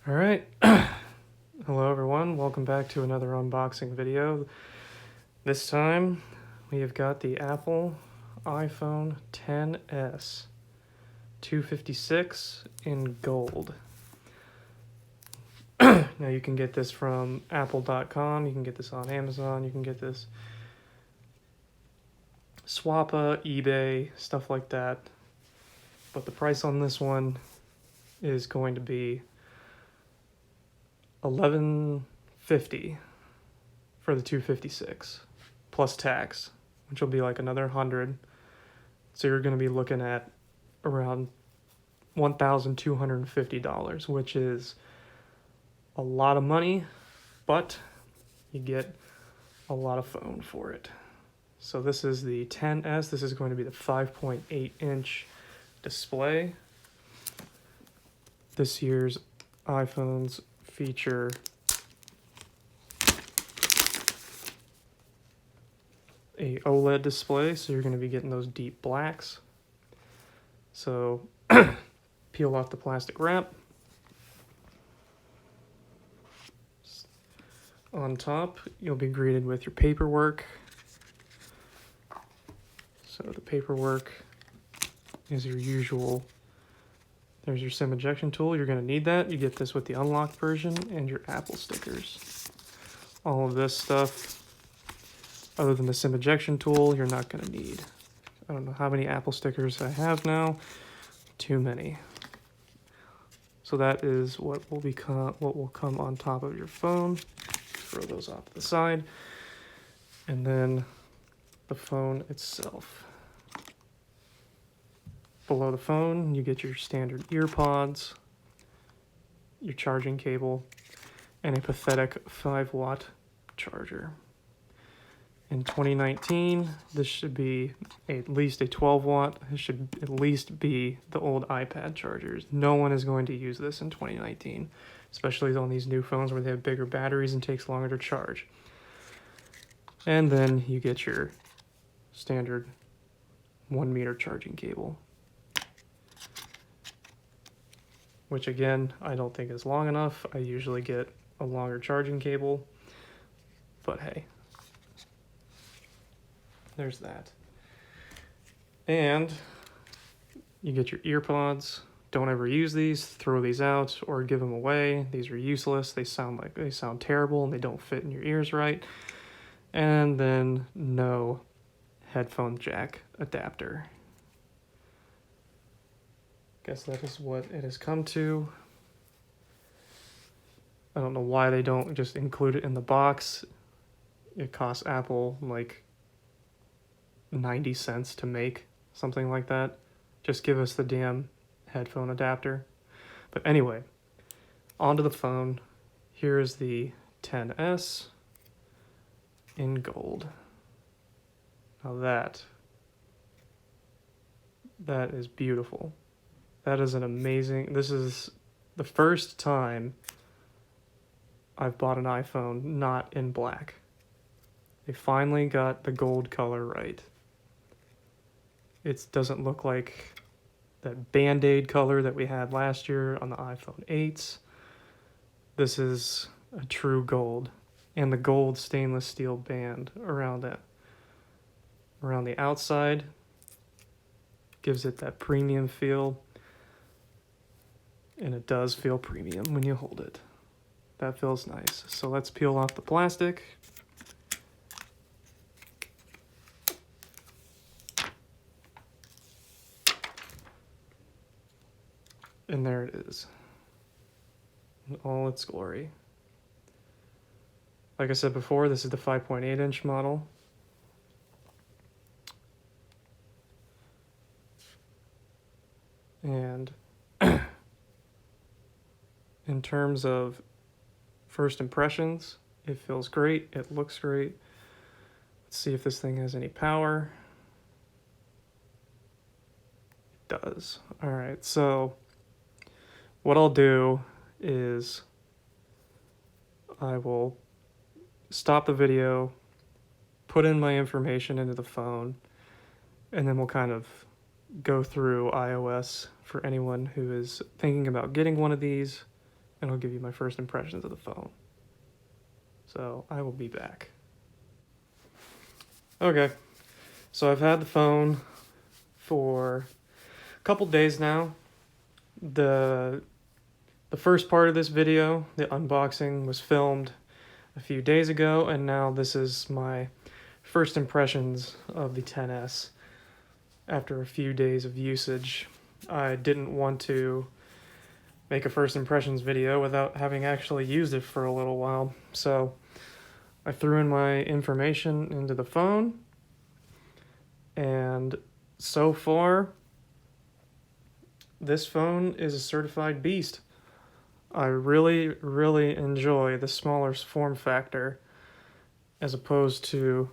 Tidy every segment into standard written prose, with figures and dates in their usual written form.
All right. Hello everyone, welcome back to another unboxing video. This time we have got the Apple iPhone XS 256 in gold. Now you can get this from apple.com, you can get this on Amazon, you can get this Swappa, eBay, stuff like that. But the price on this one is going to be $11.50 for the 256 plus tax, which will be like another 100. So you're going to be looking at around $1,250, which is a lot of money, but you get a lot of phone for it. So this is the XS. This is going to be the 5.8 inch display. This year's iPhones feature a OLED display, so you're going to be getting those deep blacks. So peel off the plastic wrap. On top, you'll be greeted with your paperwork. So the paperwork is your usual. There's your SIM ejection tool. You're going to need that. You get this with the unlocked version and your Apple stickers. All of this stuff, other than the SIM ejection tool, you're not going to need. I don't know how many Apple stickers I have now. Too many. So that is what will come on top of your phone. Throw those off to the side. And then the phone itself. Below the phone, you get your standard ear pods, your charging cable, and a pathetic 5-watt charger. In 2019, this should be at least a 12-watt. This should at least be the old iPad chargers. No one is going to use this in 2019, especially on these new phones where they have bigger batteries and takes longer to charge. And then you get your standard 1-meter charging cable, which again, I don't think is long enough. I usually get a longer charging cable, but hey, there's that. And you get your ear pods. Don't ever use these, throw these out or give them away. These are useless. They sound terrible and they don't fit in your ears right. And then no headphone jack adapter. Guess that is what it has come to. I don't know why they don't just include it in the box. It costs Apple like 90 cents to make, something like that. Just give us the damn headphone adapter. But anyway, onto the phone. Here is the XS in gold. Now that is beautiful. That is an amazing. This is the first time I've bought an iPhone not in black. They finally got the gold color right. It doesn't look like that Band-Aid color that we had last year on the iPhone 8s. This is a true gold. And the gold stainless steel band around it. Around the outside gives it that premium feel. And it does feel premium when you hold it. That feels nice. So let's peel off the plastic. And there it is. In all its glory. Like I said before, this is the 5.8 inch model. And in terms of first impressions, it feels great. It looks great. Let's see if this thing has any power. It does. All right, so what I'll do is I will stop the video, put in my information into the phone, and then we'll kind of go through iOS for anyone who is thinking about getting one of these and I'll give you my first impressions of the phone. So I will be back. Okay, so I've had the phone for a couple days now. The first part of this video, the unboxing, was filmed a few days ago, and now this is my first impressions of the XS after a few days of usage. I didn't want to make a first impressions video without having actually used it for a little while, so I threw in my information into the phone, and so far this phone is a certified beast. I really, really enjoy the smaller form factor as opposed to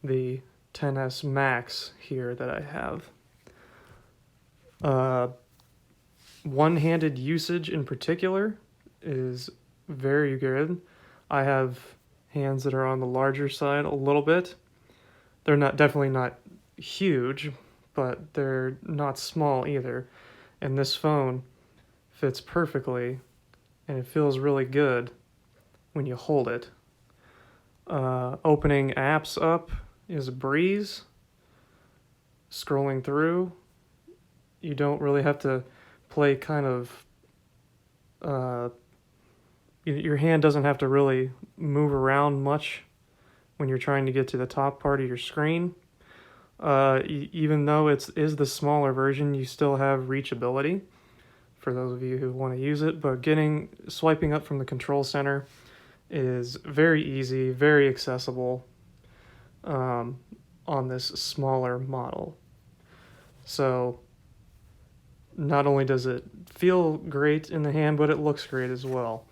the XS Max here that I have. One-handed usage in particular is very good. I have hands that are on the larger side a little bit. They're definitely not huge, but they're not small either. And this phone fits perfectly, and it feels really good when you hold it. Opening apps up is a breeze. Scrolling through, you don't really have to play kind of your hand doesn't have to really move around much when you're trying to get to the top part of your screen. Even though it is the smaller version, you still have reachability for those of you who want to use it, but swiping up from the control center is very easy, very accessible on this smaller model. So not only does it feel great in the hand, but it looks great as well.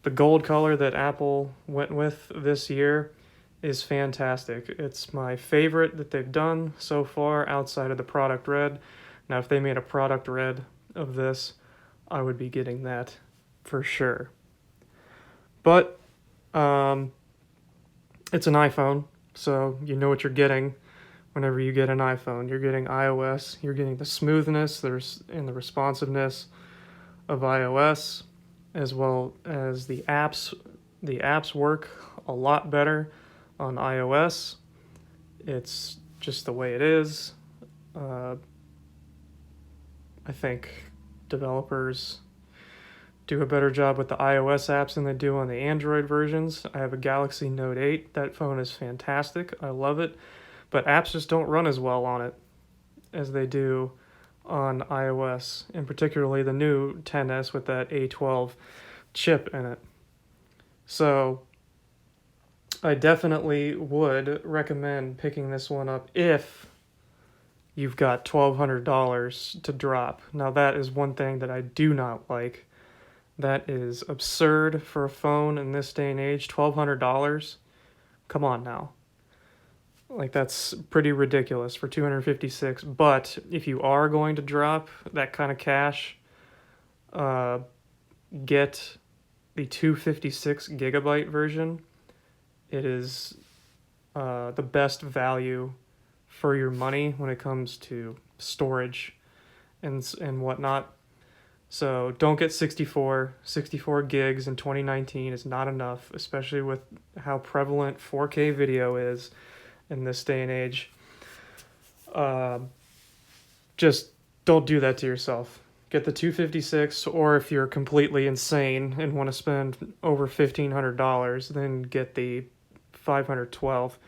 The gold color that Apple went with this year is fantastic. It's my favorite that they've done so far outside of the product red. Now, if they made a product red of this, I would be getting that for sure. But it's an iPhone, so you know what you're getting whenever you get an iPhone. You're getting iOS, you're getting the smoothness and the responsiveness of iOS, as well as the apps. The apps work a lot better on iOS. It's just the way it is. I think developers do a better job with the iOS apps than they do on the Android versions. I have a Galaxy Note 8. That phone is fantastic. I love it. But apps just don't run as well on it as they do on iOS, and particularly the new XS with that A12 chip in it. So I definitely would recommend picking this one up if you've got $1,200 to drop. Now, that is one thing that I do not like. That is absurd for a phone in this day and age. $1,200? Come on now. Like, that's pretty ridiculous for $256. But if you are going to drop that kind of cash, get the 256 gigabyte version. It is the best value for your money when it comes to storage and whatnot. So don't get 64 gigs in 2019 is not enough, especially with how prevalent 4K video is in this day and age. Just don't do that to yourself. Get the 256, or if you're completely insane and want to spend over $1,500, then get the 512.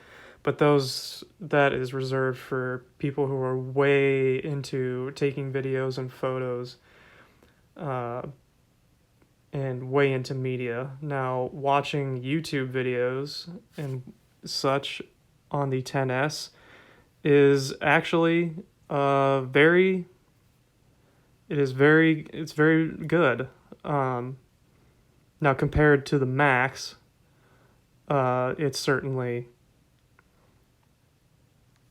But that is reserved for people who are way into taking videos and photos, and way into media. Now, watching YouTube videos and such on the XS is actually it's very good. Now, compared to the Max, it certainly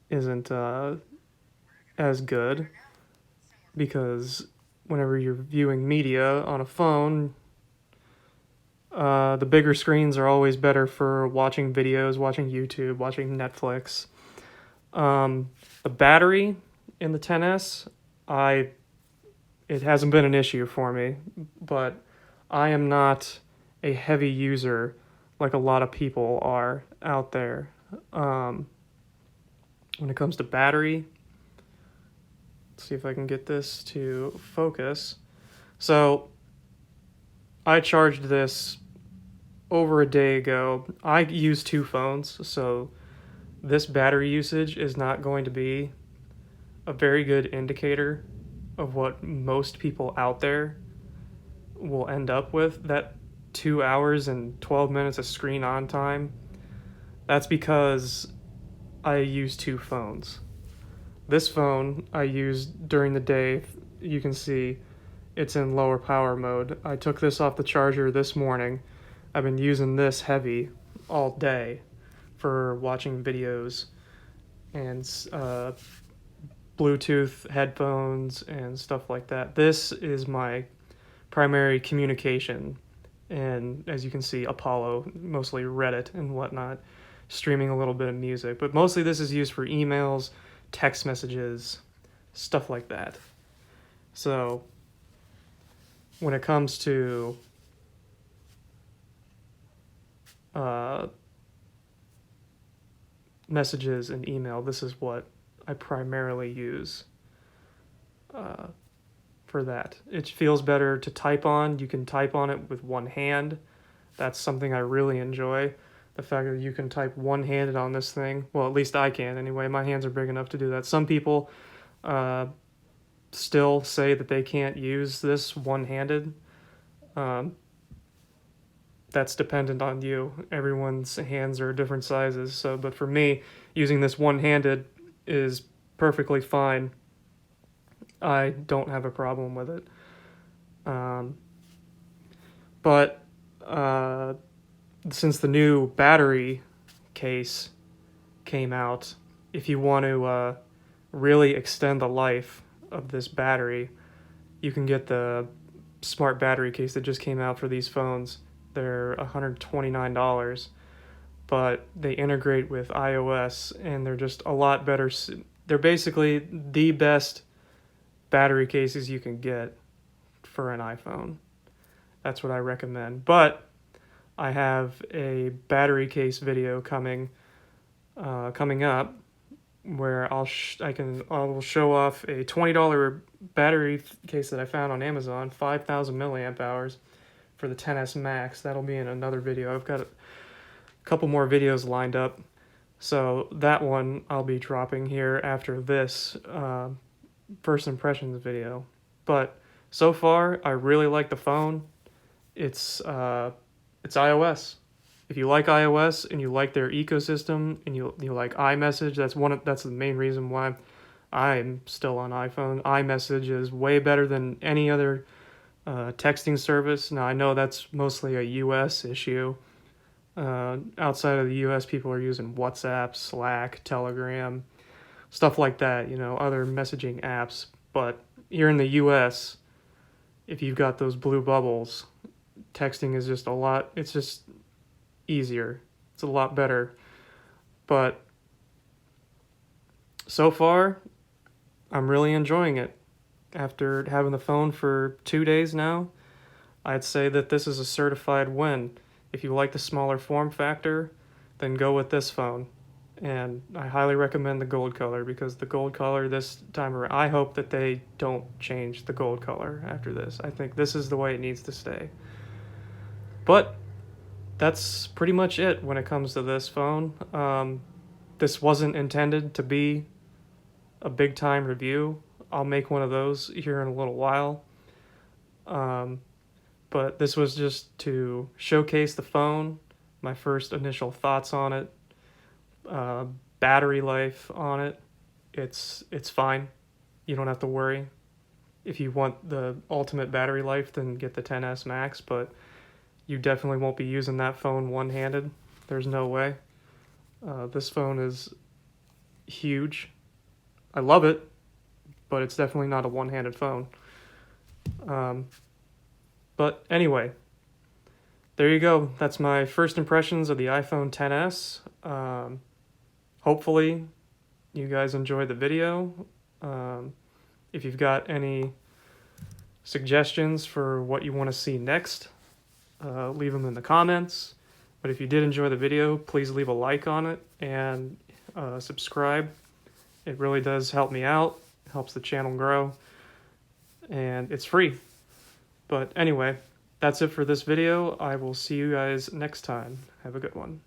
isn't as good, because whenever you're viewing media on a phone, the bigger screens are always better for watching videos, watching YouTube, watching Netflix. The battery in the XS, it hasn't been an issue for me, but I am not a heavy user like a lot of people are out there. Um, when it comes to battery, let's see if I can get this to focus. So I charged this over a day ago. I use two phones, so this battery usage is not going to be a very good indicator of what most people out there will end up with. That 2 hours and 12 minutes of screen on time, that's because I use two phones. This phone I use during the day. You can see it's in lower power mode. I took this off the charger this morning. I've been using this heavy all day for watching videos and Bluetooth headphones and stuff like that. This is my primary communication, and as you can see, Apollo, mostly Reddit and whatnot, streaming a little bit of music. But mostly this is used for emails, text messages, stuff like that. So when it comes to messages and email, this is what I primarily use for that. It feels better to type on. You can type on it with one hand. That's something I really enjoy. The fact that you can type one-handed on this thing. Well, at least I can anyway. My hands are big enough to do that. Some people still say that they can't use this one-handed. That's dependent on you. Everyone's hands are different sizes. So, but for me, using this one-handed is perfectly fine. I don't have a problem with it. But since the new battery case came out, if you want to really extend the life of this battery, you can get the smart battery case that just came out for these phones. They're $129, but they integrate with iOS, and they're just a lot better. They're basically the best battery cases you can get for an iPhone. That's what I recommend. But I have a battery case video coming up where I will show off a $20 battery case that I found on Amazon, 5,000 milliamp hours for the XS Max. That'll be in another video. I've got a couple more videos lined up, so that one I'll be dropping here after this first impressions video. But so far, I really like the phone. It's iOS. If you like iOS and you like their ecosystem and you like iMessage, that's the main reason why I'm still on iPhone. iMessage is way better than any other texting service. Now I know that's mostly a US issue. Outside of the US, people are using WhatsApp, Slack, Telegram, stuff like that, other messaging apps. But here in the US, if you've got those blue bubbles, texting is just it's just easier. It's a lot better. But so far, I'm really enjoying it. After having the phone for 2 days now, I'd say that this is a certified win. If you like the smaller form factor, then go with this phone. And I highly recommend the gold color, because the gold color this time around, I hope that they don't change the gold color after this. I think this is the way it needs to stay. But that's pretty much it when it comes to this phone. This wasn't intended to be a big time review. I'll make one of those here in a little while. But this was just to showcase the phone, my first initial thoughts on it, battery life on it. It's fine. You don't have to worry. If you want the ultimate battery life, then get the XS Max, but you definitely won't be using that phone one-handed. There's no way. This phone is huge. I love it, but it's definitely not a one-handed phone. But anyway, there you go. That's my first impressions of the iPhone XS. Hopefully, you guys enjoyed the video. If you've got any suggestions for what you want to see next, leave them in the comments. But if you did enjoy the video, please leave a like on it and subscribe. It really does help me out, helps the channel grow, and it's free. But anyway, that's it for this video. I will see you guys next time. Have a good one.